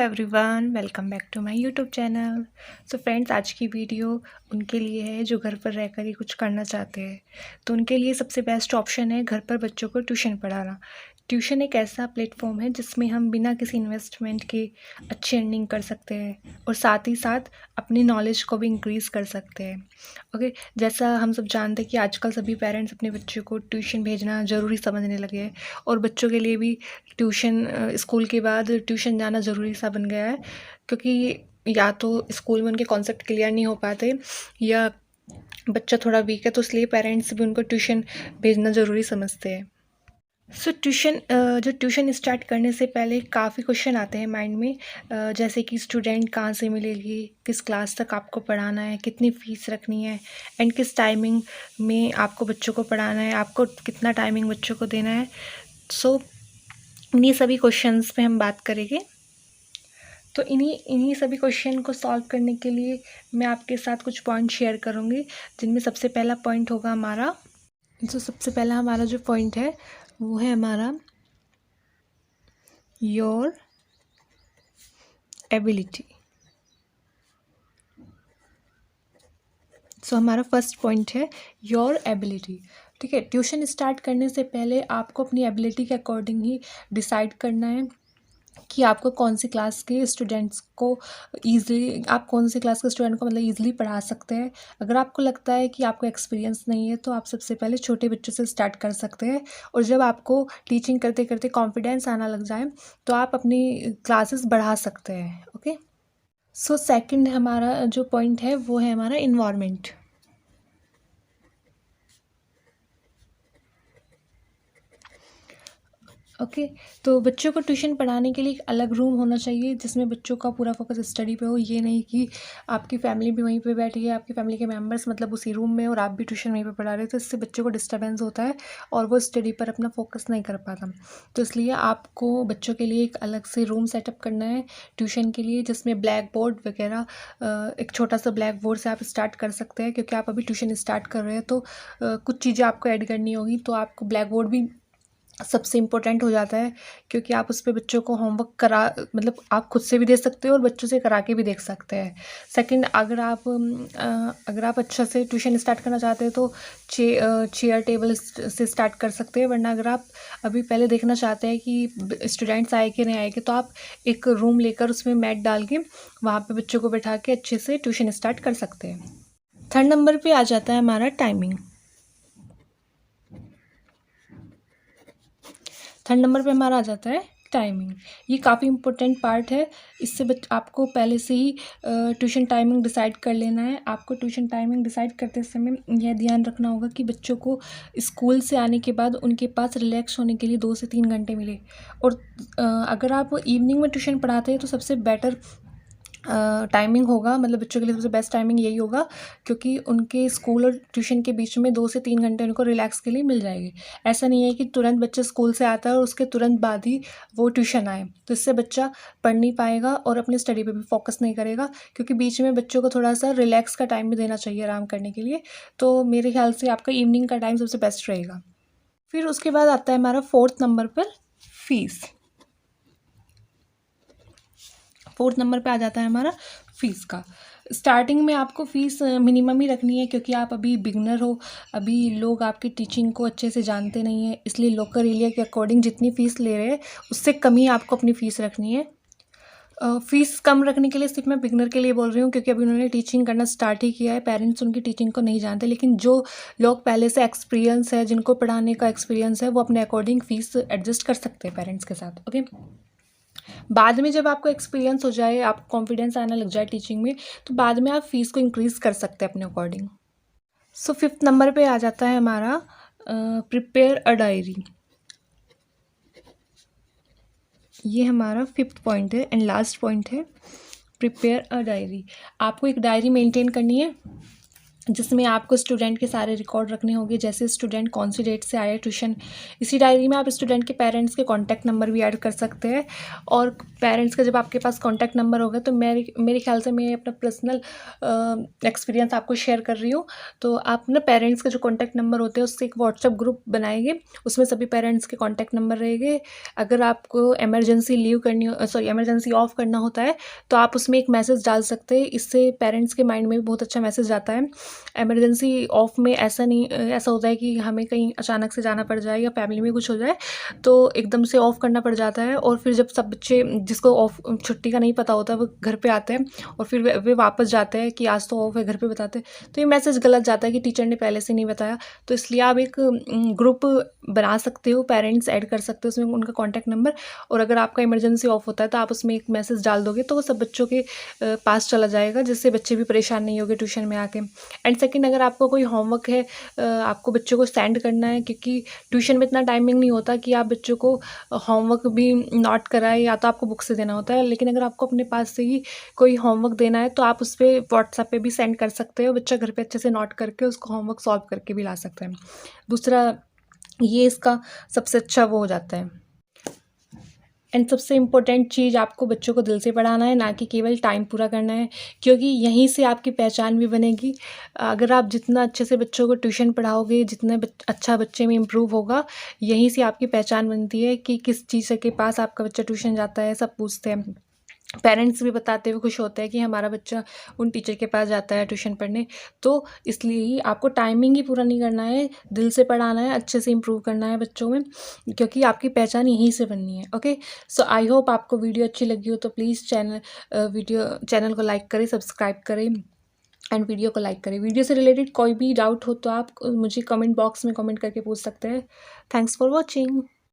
Everyone, welcome back to my YouTube channel. So friends, आज की video उनके लिए है जो घर पर रहकर ही कुछ करना चाहते हैं। तो उनके लिए सबसे बेस्ट ऑप्शन है घर पर बच्चों को ट्यूशन पढ़ाना। ट्यूशन एक ऐसा प्लेटफॉर्म है जिसमें हम बिना किसी इन्वेस्टमेंट के अच्छी अर्निंग कर सकते हैं और साथ ही साथ अपनी नॉलेज को भी इंक्रीज़ कर सकते हैं। ओके, जैसा हम सब जानते हैं कि आजकल सभी पेरेंट्स अपने बच्चों को ट्यूशन भेजना ज़रूरी समझने लगे हैं और बच्चों के लिए भी ट्यूशन स्कूल के बाद ट्यूशन जाना ज़रूरी सा बन गया है, क्योंकि या तो स्कूल में उनके कॉन्सेप्ट क्लियर नहीं हो पाते या बच्चा थोड़ा वीक है, तो इसलिए पेरेंट्स भी उनको ट्यूशन भेजना ज़रूरी समझते हैं। सो ट्यूशन स्टार्ट करने से पहले काफ़ी क्वेश्चन आते हैं माइंड में, जैसे कि स्टूडेंट कहाँ से मिलेगी, किस क्लास तक आपको पढ़ाना है, कितनी फ़ीस रखनी है एंड किस टाइमिंग में आपको बच्चों को पढ़ाना है, आपको कितना टाइमिंग बच्चों को देना है। सो इन्हीं सभी क्वेश्चंस पे हम बात करेंगे। तो इन्हीं सभी क्वेश्चन को सॉल्व करने के लिए मैं आपके साथ कुछ पॉइंट शेयर करूँगी, जिनमें सबसे पहला पॉइंट होगा हमारा जो पॉइंट है वो है हमारा योर एबिलिटी। सो हमारा फर्स्ट पॉइंट है योर एबिलिटी। ठीक है, ट्यूशन स्टार्ट करने से पहले आपको अपनी एबिलिटी के अकॉर्डिंग ही डिसाइड करना है कि आपको कौन सी क्लास के स्टूडेंट्स को मतलब ईजिली पढ़ा सकते हैं। अगर आपको लगता है कि आपको एक्सपीरियंस नहीं है तो आप सबसे पहले छोटे बच्चों से स्टार्ट कर सकते हैं, और जब आपको टीचिंग करते करते कॉन्फिडेंस आना लग जाए तो आप अपनी क्लासेस बढ़ा सकते हैं। ओके, सो सेकंड हमारा जो पॉइंट है वो है हमारा इन्वायरमेंट। ओके, तो बच्चों को ट्यूशन पढ़ाने के लिए एक अलग रूम होना चाहिए जिसमें बच्चों का पूरा फोकस स्टडी पे हो। ये नहीं कि आपकी फैमिली भी वहीं पे बैठी है, आपकी फैमिली के मेंबर्स मतलब उसी रूम में, और आप भी ट्यूशन वहीं पे पढ़ा रहे हो, तो इससे बच्चों को डिस्टर्बेंस होता है और वो स्टडी पर अपना फोकस नहीं कर पाता। तो इसलिए आपको बच्चों के लिए एक अलग से रूम सेटअप करना है ट्यूशन के लिए, जिसमें ब्लैक बोर्ड वगैरह, एक छोटा सा ब्लैक बोर्ड से आप स्टार्ट कर सकते हैं, क्योंकि आप अभी ट्यूशन स्टार्ट कर रहे हैं तो कुछ चीज़ें आपको ऐड करनी होगी। तो आपको ब्लैक बोर्ड भी सबसे इम्पोर्टेंट हो जाता है, क्योंकि आप उस पे बच्चों को होमवर्क मतलब आप खुद से भी दे सकते हो और बच्चों से करा के भी देख सकते हैं। सेकंड, अगर आप अच्छा से ट्यूशन स्टार्ट करना चाहते हैं तो चेयर टेबल से स्टार्ट कर सकते हैं, वरना अगर आप अभी पहले देखना चाहते हैं कि स्टूडेंट्स आए कि नहीं आए, तो आप एक रूम लेकर उसमें मैट डाल के वहाँ पर बच्चों को बैठा के अच्छे से ट्यूशन स्टार्ट कर सकते हैं। थर्ड नंबर पर आ जाता है हमारा टाइमिंग। थर्ड नंबर पे हमारा आ जाता है टाइमिंग। ये काफ़ी इंपॉर्टेंट पार्ट है। इससे आपको पहले से ही ट्यूशन टाइमिंग डिसाइड कर लेना है। आपको ट्यूशन टाइमिंग डिसाइड करते समय यह ध्यान रखना होगा कि बच्चों को स्कूल से आने के बाद उनके पास रिलैक्स होने के लिए 2 से 3 घंटे मिले। और अगर आप इवनिंग में ट्यूशन पढ़ाते हैं तो सबसे बेटर टाइमिंग होगा, मतलब बच्चों के लिए सबसे बेस्ट टाइमिंग यही होगा, क्योंकि उनके स्कूल और ट्यूशन के बीच में 2 से 3 घंटे उनको रिलैक्स के लिए मिल जाएगी। ऐसा नहीं है कि तुरंत बच्चा स्कूल से आता है और उसके तुरंत बाद ही वो ट्यूशन आए, तो इससे बच्चा पढ़ नहीं पाएगा और अपनी स्टडी पे भी फोकस नहीं करेगा, क्योंकि बीच में बच्चों को थोड़ा सा रिलैक्स का टाइम भी देना चाहिए आराम करने के लिए। तो मेरे ख्याल से आपका इवनिंग का टाइम सबसे बेस्ट रहेगा। फिर उसके बाद आता है हमारा फोर्थ नंबर पर फीस। फोर्थ नंबर पे आ जाता है हमारा फ़ीस का। स्टार्टिंग में आपको फ़ीस मिनिमम ही रखनी है, क्योंकि आप अभी बिगनर हो, अभी लोग आपकी टीचिंग को अच्छे से जानते नहीं हैं, इसलिए लोकल एरिया के अकॉर्डिंग जितनी फ़ीस ले रहे हैं उससे कम ही आपको अपनी फ़ीस रखनी है। फ़ीस कम रखने के लिए सिर्फ मैं बिगनर के लिए बोल रही हूँ, क्योंकि अभी उन्होंने टीचिंग करना स्टार्ट ही किया है, पेरेंट्स उनकी टीचिंग को नहीं जानते, लेकिन जो लोग पहले से एक्सपीरियंस है, जिनको पढ़ाने का एक्सपीरियंस है, वो अपने अकॉर्डिंग फ़ीस एडजस्ट कर सकते हैं पेरेंट्स के साथ। ओके, बाद में जब आपको एक्सपीरियंस हो जाए, आपको कॉन्फिडेंस आने लग जाए टीचिंग में, तो बाद में आप फ़ीस को इंक्रीज़ कर सकते हैं अपने अकॉर्डिंग। सो फिफ्थ नंबर पे आ जाता है हमारा प्रिपेयर अ डायरी। ये हमारा फिफ्थ पॉइंट है एंड लास्ट पॉइंट है, प्रिपेयर अ डायरी। आपको एक डायरी मेंटेन करनी है जिसमें आपको स्टूडेंट के सारे रिकॉर्ड रखने होंगे, जैसे स्टूडेंट कौन सी डेट से आया ट्यूशन। इसी डायरी में आप स्टूडेंट के पेरेंट्स के कॉन्टैक्ट नंबर भी ऐड कर सकते हैं। और पेरेंट्स का जब आपके पास कॉन्टैक्ट नंबर होगा तो मेरे ख्याल से मैं अपना पर्सनल एक्सपीरियंस आपको शेयर कर रही हूँ। तो आप ना पेरेंट्स का जो कॉन्टैक्ट नंबर होते हैं उससे एक व्हाट्सएप ग्रुप बनाएंगे, उसमें सभी पेरेंट्स के कॉन्टैक्ट नंबर रहेंगे। अगर आपको इमरजेंसी लीव करनी इमरजेंसी ऑफ करना होता है तो आप उसमें एक मैसेज डाल सकते हैं। इससे पेरेंट्स के माइंड में भी बहुत अच्छा मैसेज आता है। इमरजेंसी ऑफ में ऐसा होता है कि हमें कहीं अचानक से जाना पड़ जाए या फैमिली में कुछ हो जाए तो एकदम से ऑफ़ करना पड़ जाता है। और फिर जब सब बच्चे जिसको ऑफ छुट्टी का नहीं पता होता वो घर पे आते हैं और फिर वे वापस जाते हैं कि आज तो ऑफ है, घर पे बताते हैं, तो ये मैसेज गलत जाता है कि टीचर ने पहले से नहीं बताया। तो इसलिए आप एक ग्रुप बना सकते हो, पेरेंट्स ऐड कर सकते हो उसमें उनका कॉन्टैक्ट नंबर। और अगर आपका इमरजेंसी ऑफ होता है तो आप उसमें एक मैसेज डाल दोगे तो वो सब बच्चों के पास चला जाएगा, जिससे बच्चे भी परेशान नहीं होंगे ट्यूशन में आके। एंड सेकंड, अगर आपको कोई होमवर्क है आपको बच्चों को सेंड करना है, क्योंकि ट्यूशन में इतना टाइमिंग नहीं होता कि आप बच्चों को होमवर्क भी नोट कराए, या तो आपको बुक से देना होता है। लेकिन अगर आपको अपने पास से ही कोई होमवर्क देना है तो आप उस पर व्हाट्सएप पे भी सेंड कर सकते हो, बच्चा घर पे अच्छे से नोट करके उसको होमवर्क सॉल्व करके भी ला सकता है। दूसरा, ये इसका सबसे अच्छा वो हो जाता है। एंड सबसे इम्पोर्टेंट चीज़, आपको बच्चों को दिल से पढ़ाना है, ना कि केवल टाइम पूरा करना है, क्योंकि यहीं से आपकी पहचान भी बनेगी। अगर आप जितना अच्छे से बच्चों को ट्यूशन पढ़ाओगे, जितना अच्छा बच्चे में इम्प्रूव होगा, यहीं से आपकी पहचान बनती है कि किस चीज़ के पास आपका बच्चा ट्यूशन जाता है। सब पूछते हैं, पेरेंट्स भी बताते हुए खुश होते हैं कि हमारा बच्चा उन टीचर के पास जाता है ट्यूशन पढ़ने। तो इसलिए ही आपको टाइमिंग ही पूरा नहीं करना है, दिल से पढ़ाना है, अच्छे से इम्प्रूव करना है बच्चों में, क्योंकि आपकी पहचान यहीं से बननी है। ओके, सो आई होप आपको वीडियो अच्छी लगी हो तो प्लीज़ चैनल को लाइक करें, सब्सक्राइब करें एंड वीडियो को लाइक करें। वीडियो से रिलेटेड कोई भी डाउट हो तो आप मुझे कमेंट बॉक्स में कमेंट करके पूछ सकते हैं। Thanks for watching.